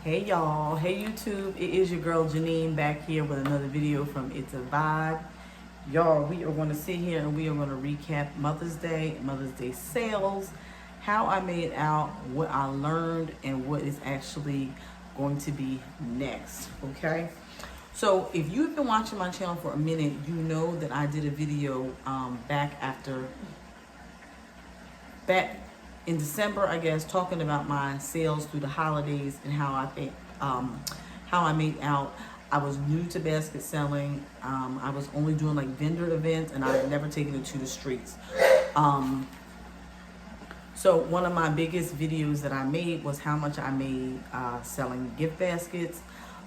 Hey y'all, hey YouTube, it is your girl Janine back here with another video from It's a Vibe. Y'all, we are going to sit here and we are going to recap Mother's Day sales, how I made out, what I learned, and what is actually going to be next, okay? So if you've been watching my channel for a minute, you know that I did a video back in December, I guess, talking about my sales through the holidays and how I made out. I was new to basket selling. I was only doing like vendor events, and I had never taken it to the streets. So one of my biggest videos that I made was how much I made selling gift baskets.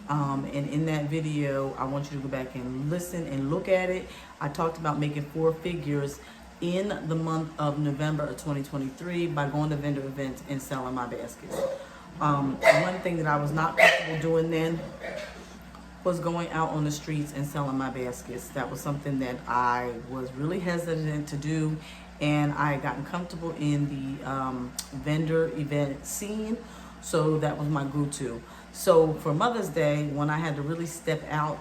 And in that video, I want you to go back and listen and look at it. I talked about making 4 figures in the month of November of 2023 by going to vendor events and selling my baskets. One thing that I was not comfortable doing then was going out on the streets and selling my baskets. That was something that I was really hesitant to do, and I had gotten comfortable in the vendor event scene, so that was my go-to. So for Mother's Day, when I had to really step out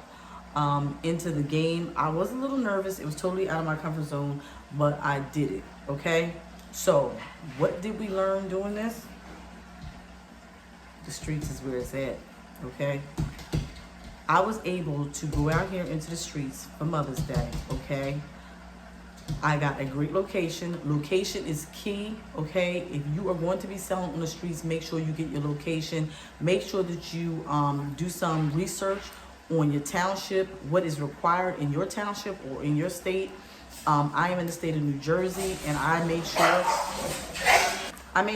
into the game, I was a little nervous. It was totally out of my comfort zone, but I did it, okay? So what did we learn doing this? The streets is where it's at, okay? I was able to go out here into the streets for Mother's Day, okay? I got a great location. Location is key, okay? If you are going to be selling on the streets, make sure you get your location. Make sure that you do some research on your township, what is required in your township or in your state. I am in the state of New Jersey, and I made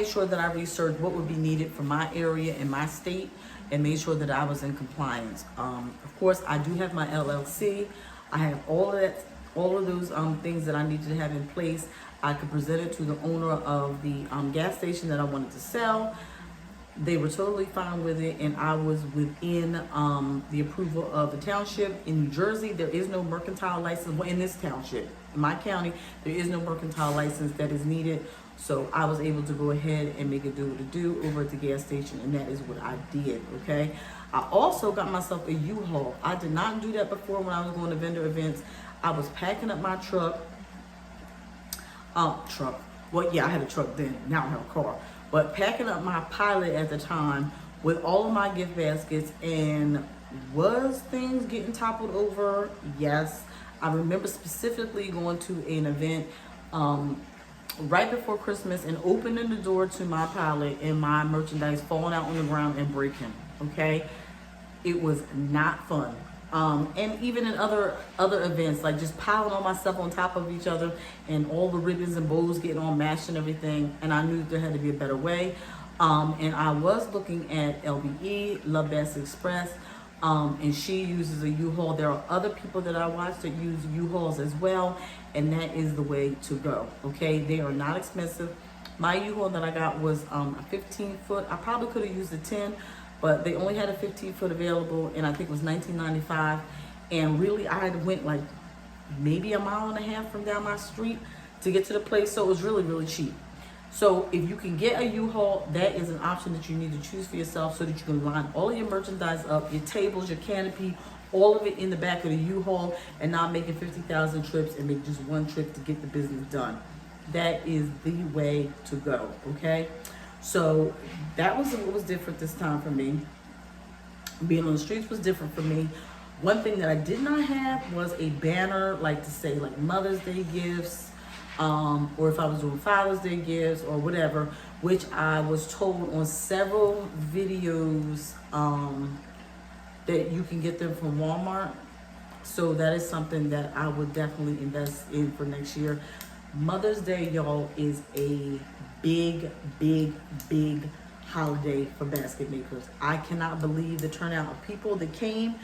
sure that I researched what would be needed for my area and my state, and made sure that I was in compliance. Of course, I do have my LLC. I have all of those things that I needed to have in place. I could present it to the owner of the gas station that I wanted to sell. They were totally fine with it, and I was within the approval of the township. In New Jersey, there is no mercantile license. Well, in this township, in my county, there is no mercantile license that is needed. So I was able to go ahead and make it do what it do over at the gas station, and that is what I did, okay? I also got myself a U-Haul. I did not do that before when I was going to vendor events. I was packing up my truck. Well, yeah, I had a truck then. Now I have a car. But packing up my Pilot at the time with all of my gift baskets, and was things getting toppled over? Yes. I remember specifically going to an event right before Christmas and opening the door to my Pilot and my merchandise falling out on the ground and breaking, okay? It was not fun. And even in other events, like just piling all my stuff on top of each other and all the ribbons and bows getting all mashed and everything. And I knew there had to be a better way. And I was looking at LBE, Love Basket Express, and she uses a U-Haul. There are other people that I watch that use U-Hauls as well, and that is the way to go, okay? They are not expensive. My U-Haul that I got was a 15-foot. I probably could have used a 10, but they only had a 15-foot available, and I think it was $19.95. And really, I had went like maybe a mile and a half from down my street to get to the place, so it was really, really cheap. So if you can get a U-Haul, that is an option that you need to choose for yourself, so that you can line all of your merchandise up, your tables, your canopy, all of it in the back of the U-Haul, and not making 50,000 trips and make just one trip to get the business done. That is the way to go, okay? So that was what was different this time for me. Being on the streets was different for me. One thing that I did not have was a banner, like to say like Mother's Day gifts, or if I was doing Father's Day gifts or whatever, which I was told on several videos that you can get them from Walmart. So that is something that I would definitely invest in for next year. Mother's Day, y'all, is a big, big, big holiday for basket makers. I cannot believe the turnout of people that came.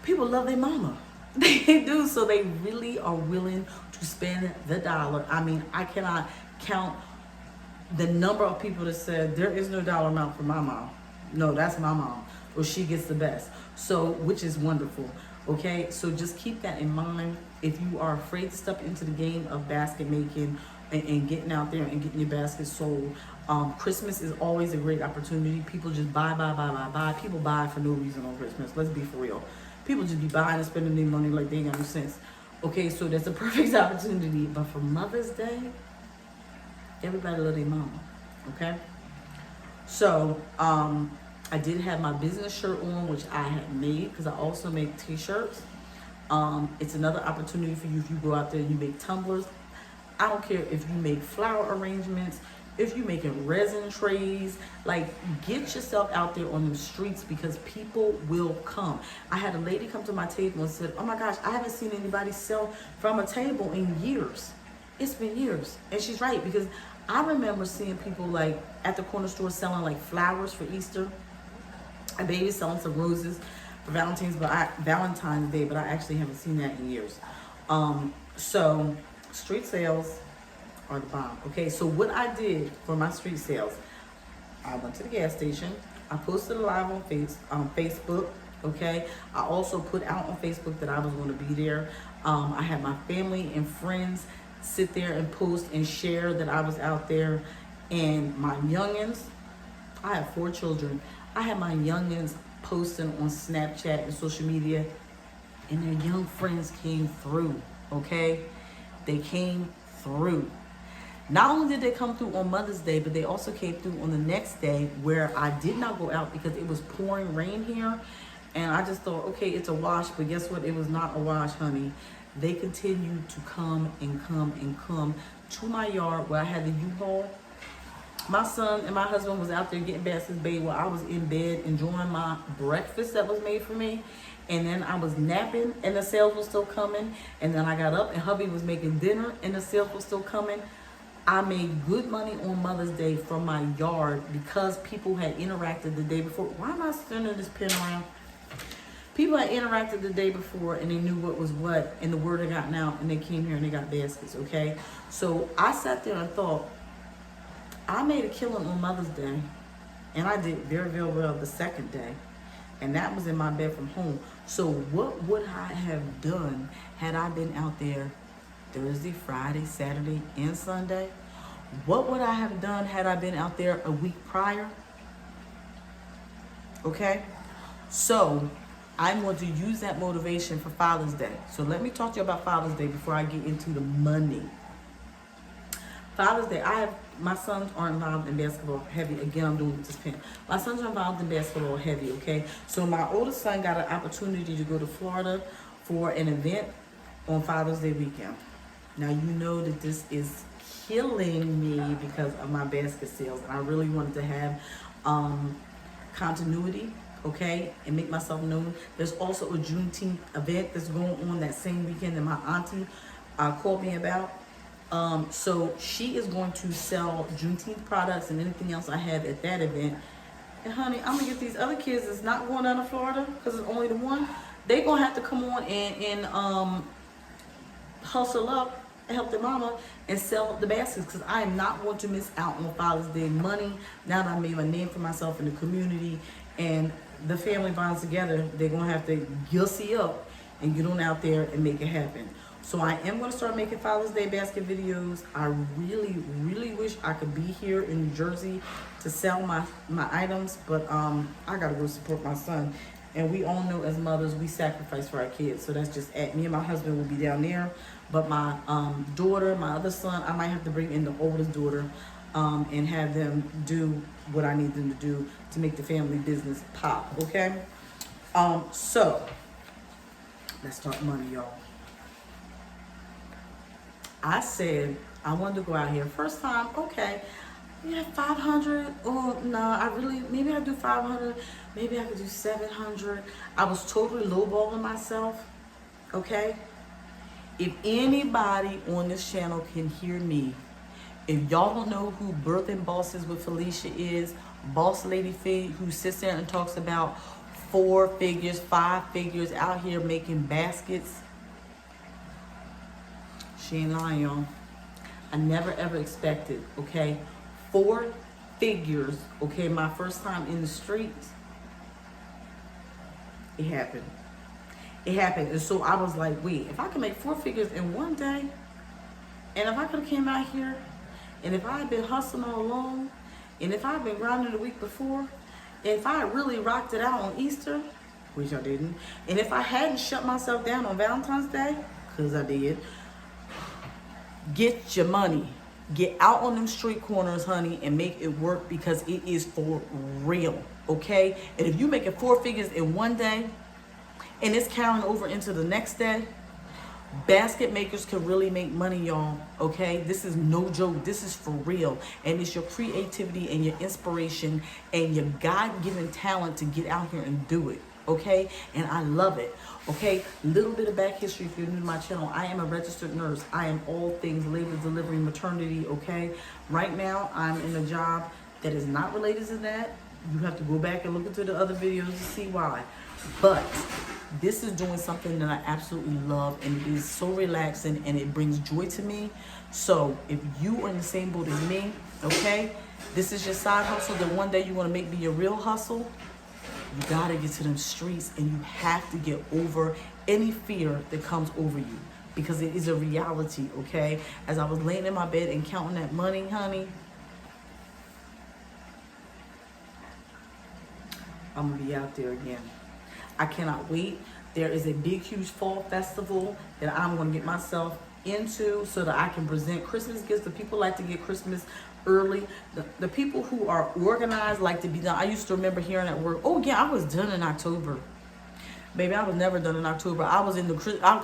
People love their mama. They do, so they really are willing to spend the dollar. I mean, I cannot count the number of people that said there is no dollar amount for my mom. No, that's my mom, or she gets the best. So, which is wonderful. Okay, so just keep that in mind. If you are afraid to step into the game of basket making and getting out there and getting your basket sold, Christmas is always a great opportunity. People just buy. People buy for no reason on Christmas. Let's be for real. People just be buying and spending their money like they ain't got no sense. Okay, so that's a perfect opportunity. But for Mother's Day, everybody love their mama. Okay? So, I did have my business shirt on, which I had made because I also make t-shirts. It's another opportunity for you if you go out there and you make tumblers. I don't care if you make flower arrangements, if you're making resin trays, like get yourself out there on the streets because people will come. I had a lady come to my table and said, oh my gosh, I haven't seen anybody sell from a table in years. It's been years. And she's right, because I remember seeing people like at the corner store selling like flowers for Easter. A baby selling some roses for Valentine's Day, but I actually haven't seen that in years. So street sales are the bomb. Okay, so what I did for my street sales, I went to the gas station. I posted a live on Facebook. Okay, I also put out on Facebook that I was going to be there. I had my family and friends sit there and post and share that I was out there, and my youngins. I have 4 children. I had my youngins posting on Snapchat and social media, and their young friends came through, okay? They came through. Not only did they come through on Mother's Day, but they also came through on the next day where I did not go out because it was pouring rain here. And I just thought, okay, it's a wash, but guess what? It was not a wash, honey. They continued to come and come and come to my yard where I had the U-Haul. My son and my husband was out there getting baskets made while I was in bed enjoying my breakfast that was made for me. And then I was napping and the sales were still coming. And then I got up and hubby was making dinner and the sales were still coming. I made good money on Mother's Day from my yard because people had interacted the day before. Why am I turning this pen around? People had interacted the day before and they knew what was what, and the word had gotten out, and they came here and they got baskets, okay? So I sat there and thought, I made a killing on Mother's Day, and I did very, very well the second day, and that was in my bed from home. So what would I have done had I been out there Thursday, Friday, Saturday, and Sunday? What would I have done had I been out there a week prior? Okay? So I'm going to use that motivation for Father's Day. So let me talk to you about Father's Day before I get into the money. Father's Day, my sons are involved in basketball heavy. Again, I'm doing this pen. My sons are involved in basketball heavy, okay? So my oldest son got an opportunity to go to Florida for an event on Father's Day weekend. Now, you know that this is killing me because of my basket sales. And I really wanted to have continuity, okay, and make myself known. There's also a Juneteenth event that's going on that same weekend that my auntie called me about. So she is going to sell Juneteenth products and anything else I have at that event. And honey, I'm gonna get these other kids that's not going down to Florida because it's only the one. They gonna have to come on and hustle up and help their mama and sell the baskets because I am not going to miss out on Father's Day money. Now that I made my name for myself in the community and the family bonds together, they're gonna have to gussy up and get on out there and make it happen. So I am going to start making Father's Day basket videos. I really, really wish I could be here in New Jersey to sell my items, but I got to go support my son. And we all know as mothers, we sacrifice for our kids. So that's just at me and my husband will be down there. But my daughter, my other son, I might have to bring in the oldest daughter and have them do what I need them to do to make the family business pop, okay? So let's talk money, y'all. I said I wanted to go out here. First time, okay, yeah, 500. Oh, no, maybe I do 500. Maybe I could do 700. I was totally lowballing myself, okay? If anybody on this channel can hear me, if y'all don't know who Birthing Bosses with Felicia is, Boss Lady Fee, who sits there and talks about 4 figures, 5 figures out here making baskets, she ain't lying, y'all. I never ever expected, okay? 4 figures, okay? My first time in the streets, it happened. It happened. And so I was like, wait, if I can make 4 figures in one day, and if I could have came out here, and if I had been hustling all along, And if I've been grinding the week before, if I really rocked it out on Easter, which I didn't, and if I hadn't shut myself down on Valentine's Day, because I did, get your money. Get out on them street corners, honey, and make it work, because it is for real, okay? And if you making 4 figures in one day and it's carrying over into the next day, basket makers can really make money, y'all, okay? This is no joke. This is for real. And it's your creativity and your inspiration and your God-given talent to get out here and do it, okay? And I love it, okay? Little bit of back history if you're new to my channel. I am a registered nurse. I am all things labor, delivery, maternity, okay? Right now, I'm in a job that is not related to that. You have to go back and look into the other videos to see why. But this is doing something that I absolutely love, and it is so relaxing and it brings joy to me. So if you are in the same boat as me, okay, this is your side hustle that one day you want to make be your real hustle. You got to get to them streets, and you have to get over any fear that comes over you, because it is a reality, okay? As I was laying in my bed and counting that money, honey, I'm going to be out there again. I cannot wait. There is a big, huge fall festival that I'm going to get myself into so that I can present Christmas gifts. The people like to get Christmas early. The people who are organized like to be done. I used to remember hearing at work, oh yeah, I was done in October. Baby, I was never done in October. I was in the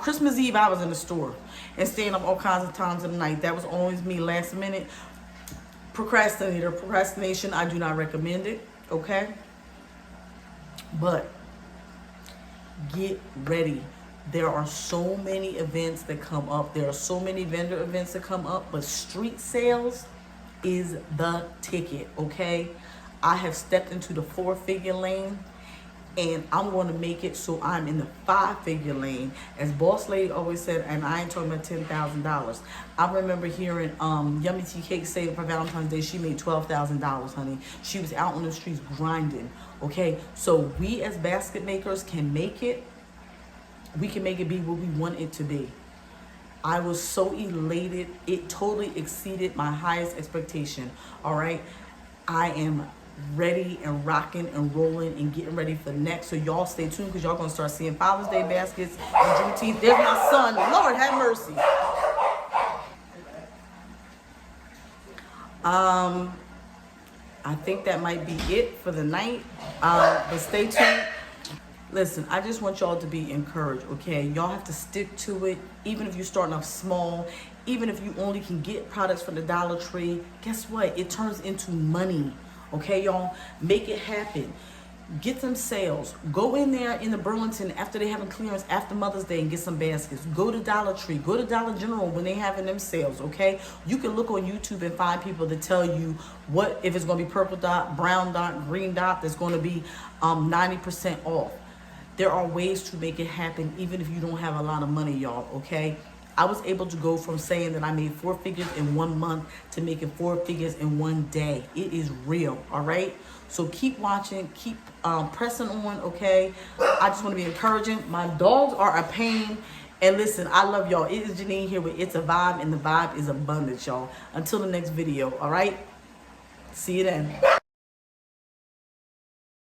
Christmas Eve, I was in the store and staying up all kinds of times of the night. That was always me, last minute procrastinator. Procrastination, I do not recommend it, okay? But get ready. There are so many events that come up. There are so many vendor events that come up, but street sales is the ticket, okay? I have stepped into the 4-figure lane, and I'm going to make it so I'm in the 5-figure lane. As Boss Lady always said, and I ain't talking about $10,000. I remember hearing Yummy Tea Cake say for Valentine's Day she made $12,000, honey. She was out on the streets grinding, okay? So we as basket makers can make it. We can make it be what we want it to be. I was so elated. It totally exceeded my highest expectation, all right? I am ready and rocking and rolling and getting ready for next. So y'all stay tuned, because y'all gonna start seeing Father's Day baskets and Juneteenth. There's my son. Lord have mercy. I think that might be it for the night. But stay tuned. Listen, I just want y'all to be encouraged, okay? Y'all have to stick to it, even if you're starting off small, even if you only can get products from the Dollar Tree. Guess what? It turns into money, okay, y'all? Make it happen. Get them sales. Go in there in the Burlington after they having clearance after Mother's Day and get some baskets. Go to Dollar Tree. Go to Dollar General when they having them sales, okay? You can look on YouTube and find people that tell you what, if it's going to be purple dot, brown dot, green dot, that's going to be 90% off. There are ways to make it happen, even if you don't have a lot of money, y'all, okay? I was able to go from saying that I made 4 figures in 1 month to making 4 figures in 1 day. It is real, all right? So keep watching, keep pressing on, okay? I just want to be encouraging. My dogs are a pain. And listen, I love y'all. It is Janine here with It's a Vibe, and the vibe is abundance, y'all. Until the next video, all right? See you then.